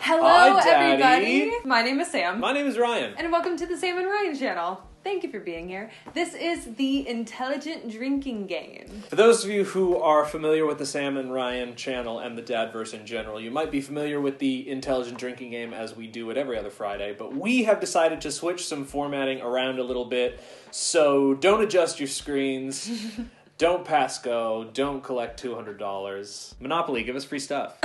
Hello, Hi, Daddy. everybody. My name is Sam. My name is Ryan. And welcome to the Sam and Ryan channel. Thank you for being here. This is the Intelligent Drinking Game. For those of you who are familiar with the Sam and Ryan channel and the Dadverse in general, you might be familiar with the Intelligent Drinking Game as we do it every other Friday, but we have decided to switch some formatting around a little bit, so don't adjust your screens. Don't pass go. Don't collect $200. Monopoly, give us free stuff.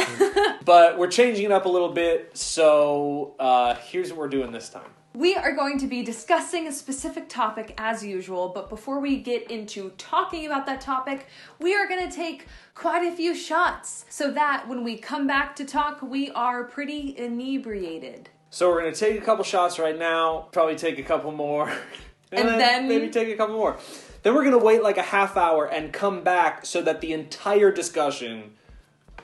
But we're changing it up a little bit, so here's what we're doing this time. We are going to be discussing a specific topic as usual, but before we get into talking about that topic, we are going to take quite a few shots so that when we come back to talk, we are pretty inebriated. So we're going to take a couple shots right now, probably take a couple more, and then maybe take a couple more. Then we're going to wait like a half hour and come back so that the entire discussion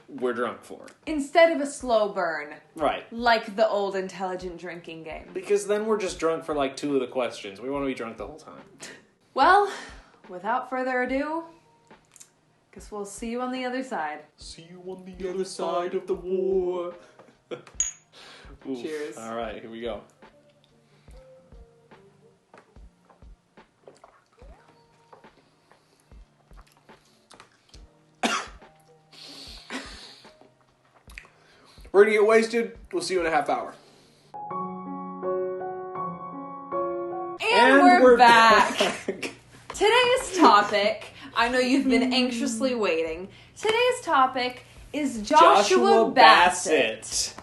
we're drunk for. Instead of a slow burn. Right. Like the old Intelligent Drinking Game. Because then we're just drunk for like 2 of the questions. We want to be drunk the whole time. Well, without further ado, guess we'll see you on the other side. See you on the other side of the war. Cheers. All right, here we go. We're gonna get wasted. We'll see you in a half hour. And we're back. Today's topic, I know you've been anxiously waiting. Today's topic is Joshua Bassett.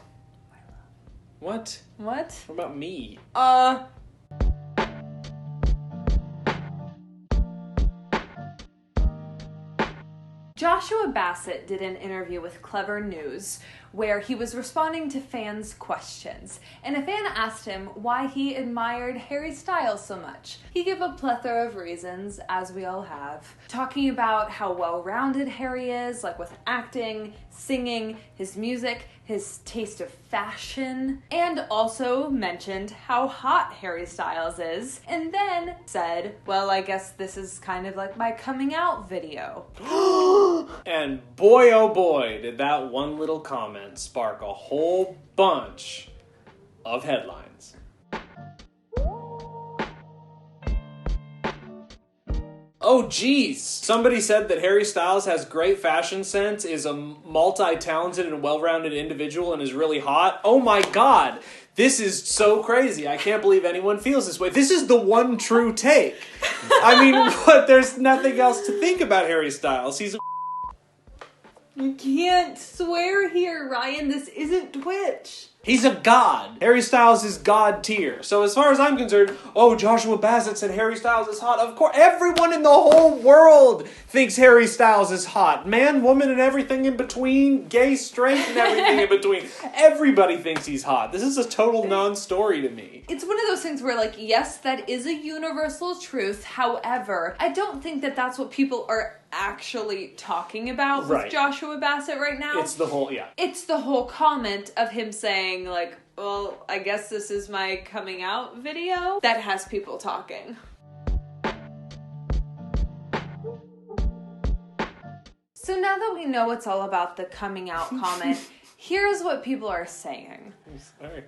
What? What? What about me? Joshua Bassett did an interview with Clever News where he was responding to fans' questions, and a fan asked him why he admired Harry Styles so much. He gave a plethora of reasons, as we all have, talking about how well-rounded Harry is, like with acting, singing, his music, his taste of fashion, and also mentioned how hot Harry Styles is, and then said, well, I guess this is kind of like my coming out video. And boy, oh boy, did that one little comment spark a whole bunch of headlines. Oh geez, somebody said that Harry Styles has great fashion sense, is a multi-talented and well-rounded individual, and is really hot. Oh my god, this is so crazy. I can't believe anyone feels this way. This is the one true take. I mean, what? There's nothing else to think about Harry Styles. He's a You can't swear here, Ryan. This isn't Twitch. He's a god. Harry Styles is god tier. So as far as I'm concerned, oh, Joshua Bassett said Harry Styles is hot. Of course, everyone in the whole world thinks Harry Styles is hot. Man, woman, and everything in between. Gay, straight, and everything in between. Everybody thinks he's hot. This is a total non-story to me. It's one of those things where, like, yes, that is a universal truth. However, I don't think that that's what people are actually talking about with Joshua Bassett right now. It's the whole, It's the whole comment of him saying, like, well, I guess this is my coming out video that has people talking. So now that we know it's all about the coming out comment, here's what people are saying. I'm sorry.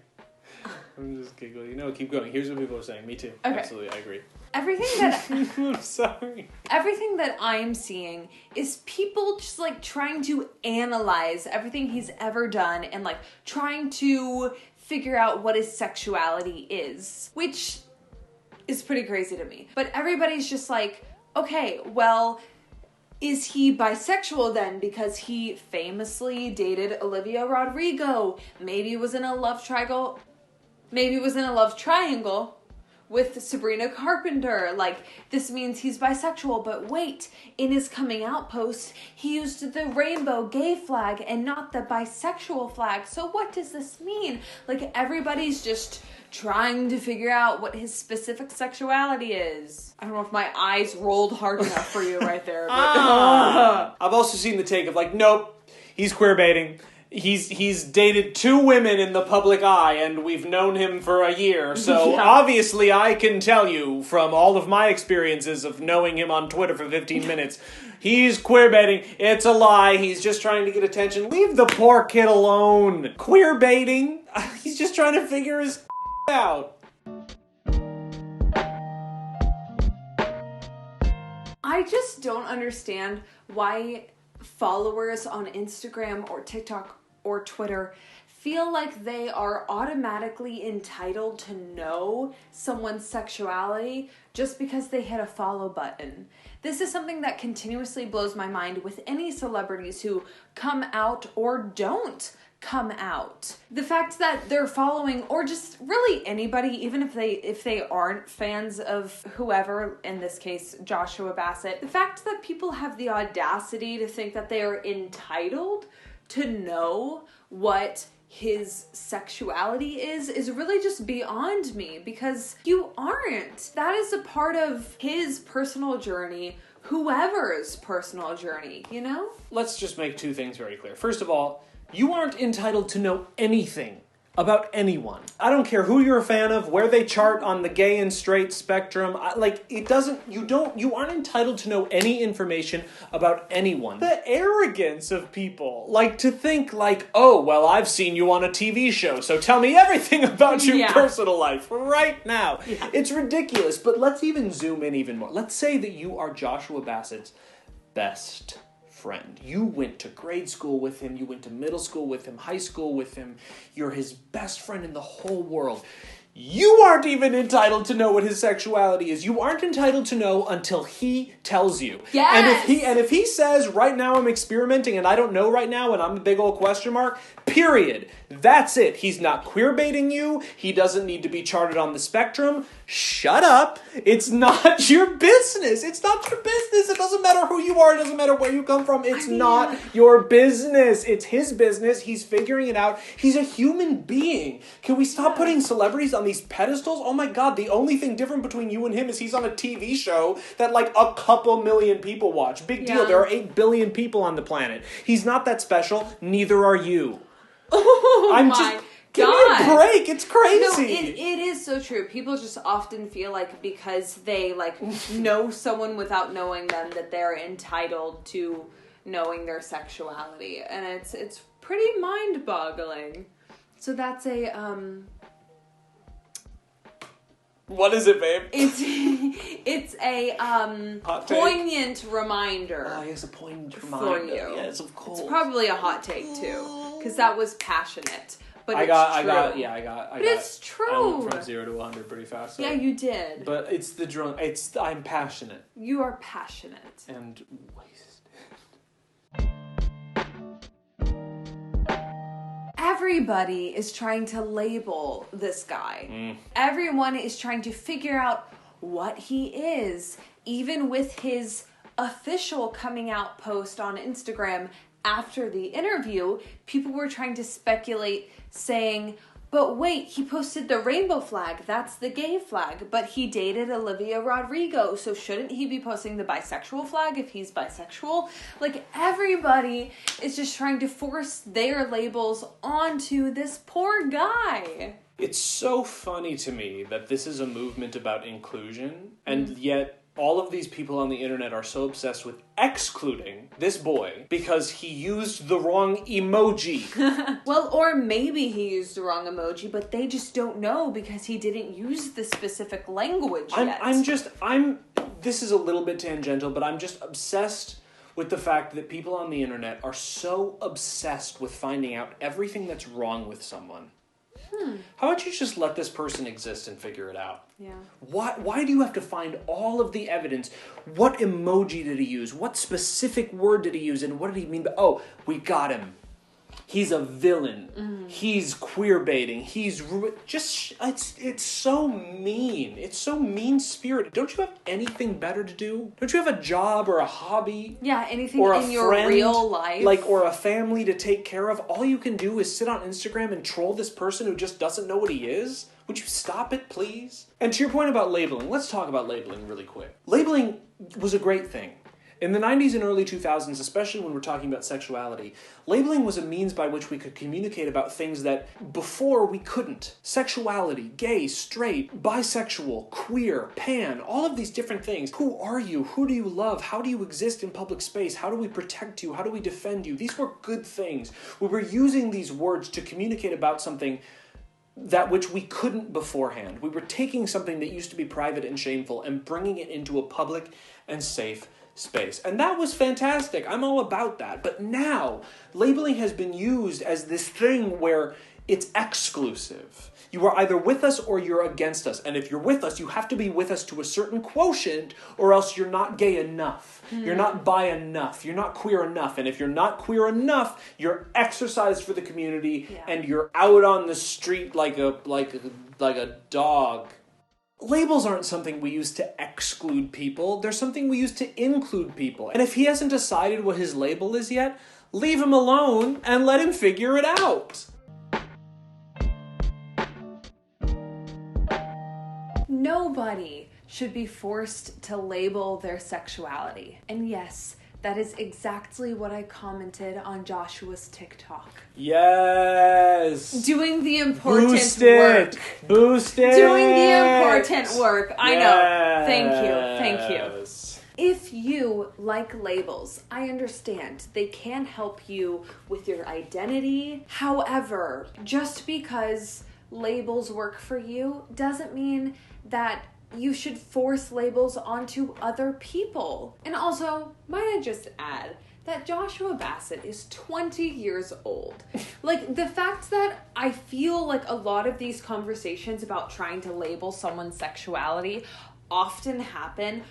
I'm just giggling. You know, keep going. Here's what people are saying. Me too. Okay. Absolutely, I agree. I'm sorry. Everything that I'm seeing is people just like trying to analyze everything he's ever done and like trying to figure out what his sexuality is, which is pretty crazy to me. But everybody's just like, okay, well, is he bisexual then? Because he famously dated Olivia Rodrigo. Maybe was in a love triangle. Maybe was in a love triangle with Sabrina Carpenter. Like, this means he's bisexual, but wait, in his coming out post, he used the rainbow gay flag and not the bisexual flag. So what does this mean? Like, everybody's just trying to figure out what his specific sexuality is. I don't know if my eyes rolled hard enough for you right there. But, I've also seen the take of like, nope, he's queer baiting. He's dated 2 women in the public eye, and we've known him for a year, so obviously I can tell you from all of my experiences of knowing him on Twitter for 15 minutes, He's queerbaiting. It's a lie. He's just trying to get attention. Leave the poor kid alone. Queerbaiting? He's just trying to figure his out. I just don't understand why followers on Instagram or TikTok or Twitter feel like they are automatically entitled to know someone's sexuality just because they hit a follow button. This is something that continuously blows my mind with any celebrities who come out or don't come out. The fact that they're following, or just really anybody, even if they aren't fans of whoever, in this case Joshua Bassett, the fact that people have the audacity to think that they are entitled to know what his sexuality is really just beyond me, because you aren't. That is a part of his personal journey, whoever's personal journey, you know? Let's just make two things very clear. First of all, you aren't entitled to know anything about anyone. I don't care who you're a fan of, where they chart on the gay and straight spectrum. You aren't entitled to know any information about anyone. The arrogance of people, like to think like, oh, well, I've seen you on a TV show, so tell me everything about your personal life right now. Yeah. It's ridiculous, but let's even zoom in even more. Let's say that you are Joshua Bassett's best friend. You went to grade school with him, you went to middle school with him, high school with him, you're his best friend in the whole world. You aren't even entitled to know what his sexuality is. You aren't entitled to know until he tells you. Yes! And if he says, right now I'm experimenting and I don't know right now and I'm a big old question mark, period. That's it. He's not queerbaiting you. He doesn't need to be charted on the spectrum. Shut up. It's not your business. It's not your business. It doesn't matter who you are. It doesn't matter where you come from. It's not your business. It's his business. He's figuring it out. He's a human being. Can we stop putting celebrities on these pedestals? Oh my God, the only thing different between you and him is he's on a TV show that like a couple million people watch. Big deal. There are 8 billion people on the planet. He's not that special. Neither are you. Oh Give me a break. It's crazy. No, it is so true. People just often feel like because they like know someone without knowing them that they're entitled to knowing their sexuality, and it's pretty mind-boggling. So that's a What is it, babe? It's a poignant reminder. Oh, it's a poignant reminder. For you. Yes, of course. It's probably a hot take too, because that was passionate. But it's true. It's true. I went from 0 to 100 pretty fast. So. Yeah, you did. But it's the drunk. I'm passionate. You are passionate. And wasted. Everybody is trying to label this guy. Everyone is trying to figure out what he is. Even with his official coming out post on Instagram after the interview, people were trying to speculate, saying, but wait, he posted the rainbow flag. That's the gay flag. But he dated Olivia Rodrigo, so shouldn't he be posting the bisexual flag if he's bisexual? Like, everybody is just trying to force their labels onto this poor guy. It's so funny to me that this is a movement about inclusion, and yet all of these people on the internet are so obsessed with excluding this boy because he used the wrong emoji. Well, or maybe he used the wrong emoji, but they just don't know because he didn't use the specific language yet. This is a little bit tangential, but I'm just obsessed with the fact that people on the internet are so obsessed with finding out everything that's wrong with someone. How about you just let this person exist and figure it out? Yeah. Why do you have to find all of the evidence? What emoji did he use? What specific word did he use? And what did he mean by, oh, we got him. He's a villain. He's queerbaiting. He's it's so mean. It's so mean-spirited. Don't you have anything better to do? Don't you have a job or a hobby? Yeah, anything or in your real life. Or a family to take care of? All you can do is sit on Instagram and troll this person who just doesn't know what he is? Would you stop it, please? And to your point about labeling, let's talk about labeling really quick. Labeling was a great thing. In the 90s and early 2000s, especially when we're talking about sexuality, labeling was a means by which we could communicate about things that before we couldn't. Sexuality, gay, straight, bisexual, queer, pan, all of these different things. Who are you? Who do you love? How do you exist in public space? How do we protect you? How do we defend you? These were good things. We were using these words to communicate about something that which we couldn't beforehand. We were taking something that used to be private and shameful and bringing it into a public and safe space. And that was fantastic. I'm all about that. But now, labeling has been used as this thing where it's exclusive. You are either with us or you're against us. And if you're with us, you have to be with us to a certain quotient, or else you're not gay enough. You're not bi enough. You're not queer enough. And if you're not queer enough, you're exercised for the community and you're out on the street like a dog. Labels aren't something we use to exclude people. They're something we use to include people. And if he hasn't decided what his label is yet, leave him alone and let him figure it out. Nobody should be forced to label their sexuality. And yes, that is exactly what I commented on Joshua's TikTok. Yes! Doing the important Boost work. it! Boost it! Doing the important work. I know. Thank you. Yes. If you like labels, I understand they can help you with your identity. However, just because labels work for you doesn't mean that you should force labels onto other people. And also, might I just add that Joshua Bassett is 20 years old. Like, the fact that I feel like a lot of these conversations about trying to label someone's sexuality often happen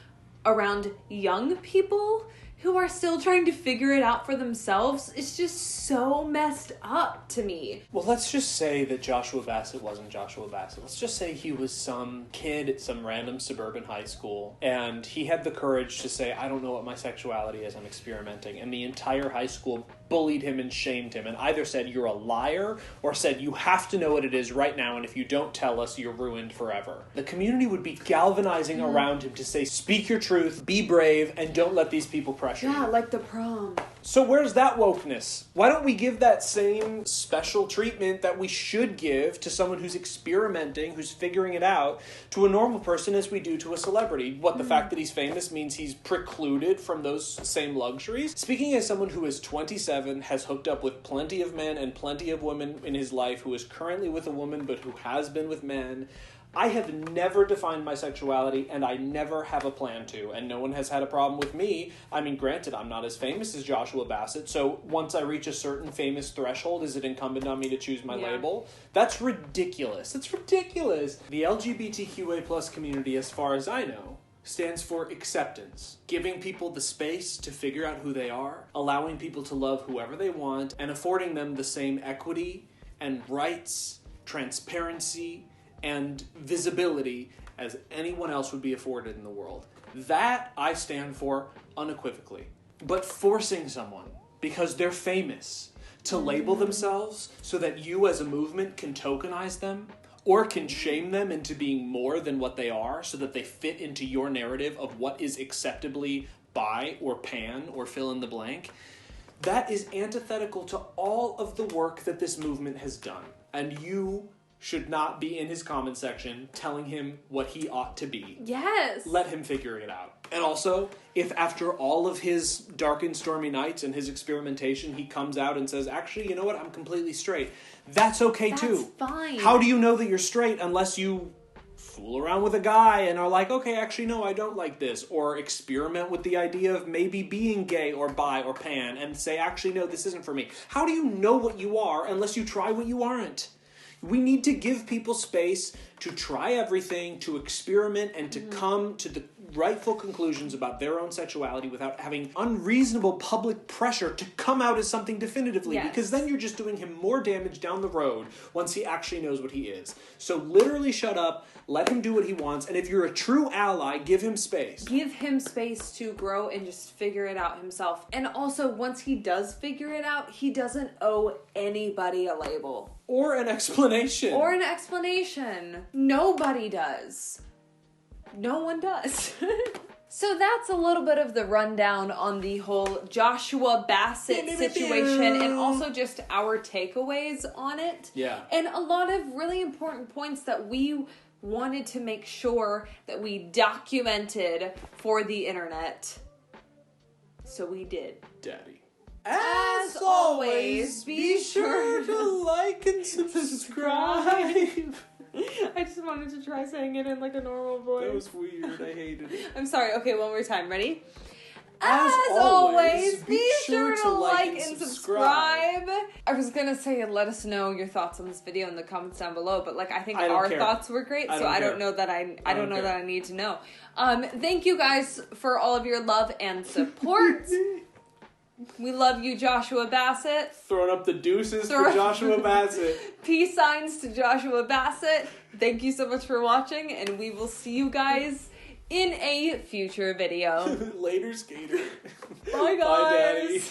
around young people who are still trying to figure it out for themselves, is just so messed up to me. Well, let's just say that Joshua Bassett wasn't Joshua Bassett. Let's just say he was some kid at some random suburban high school, and he had the courage to say, I don't know what my sexuality is, I'm experimenting. And the entire high school bullied him and shamed him, and either said, you're a liar, or said, you have to know what it is right now, and if you don't tell us, you're ruined forever. The community would be galvanizing around him to say, speak your truth, be brave, and don't let these people pressure you. Yeah, like the prom. So where's that wokeness? Why don't we give that same special treatment that we should give to someone who's experimenting, who's figuring it out, to a normal person as we do to a celebrity? What, the fact that he's famous means he's precluded from those same luxuries? Speaking as someone who is 27, has hooked up with plenty of men and plenty of women in his life, who is currently with a woman but who has been with men, I have never defined my sexuality, and I never have a plan to, and no one has had a problem with me. I mean, granted, I'm not as famous as Joshua Bassett, so once I reach a certain famous threshold, is it incumbent on me to choose my label? That's ridiculous. It's ridiculous. The LGBTQA plus community, as far as I know, stands for acceptance, giving people the space to figure out who they are, allowing people to love whoever they want, and affording them the same equity and rights, transparency, and visibility as anyone else would be afforded in the world. That I stand for unequivocally. But forcing someone, because they're famous, to label themselves so that you as a movement can tokenize them, or can shame them into being more than what they are so that they fit into your narrative of what is acceptably bi or pan or fill in the blank, that is antithetical to all of the work that this movement has done. And you should not be in his comment section telling him what he ought to be. Yes. Let him figure it out. And also, if after all of his dark and stormy nights and his experimentation, he comes out and says, actually, you know what, I'm completely straight, that's okay too. That's fine. How do you know that you're straight unless you fool around with a guy and are like, okay, actually, no, I don't like this, or experiment with the idea of maybe being gay or bi or pan and say, actually, no, this isn't for me. How do you know what you are unless you try what you aren't? We need to give people space to try everything, to experiment, and to come to the rightful conclusions about their own sexuality without having unreasonable public pressure to come out as something definitively. Yes. Because then you're just doing him more damage down the road once he actually knows what he is. So literally shut up, let him do what he wants, and if you're a true ally, give him space. Give him space to grow and just figure it out himself. And also, once he does figure it out, he doesn't owe anybody a label. Or an explanation. Or an explanation. Nobody does. No one does. So that's a little bit of the rundown on the whole Joshua Bassett situation and also just our takeaways on it. Yeah. And a lot of really important points that we wanted to make sure that we documented for the internet. So we did. Daddy. As always, be sure to like and subscribe. I just wanted to try saying it in like a normal voice. That was weird. I hated it. I'm sorry. Okay, one more time. Ready? As always, be sure to like and subscribe. I was gonna say let us know your thoughts on this video in the comments down below, but like I think our thoughts were great, so I don't know that I don't know that I need to know. Thank you guys for all of your love and support. We love you, Joshua Bassett. Throwing up the deuces for Joshua Bassett. Peace signs to Joshua Bassett. Thank you so much for watching, and we will see you guys in a future video. Later, skater. Bye, guys. Bye, Daddy.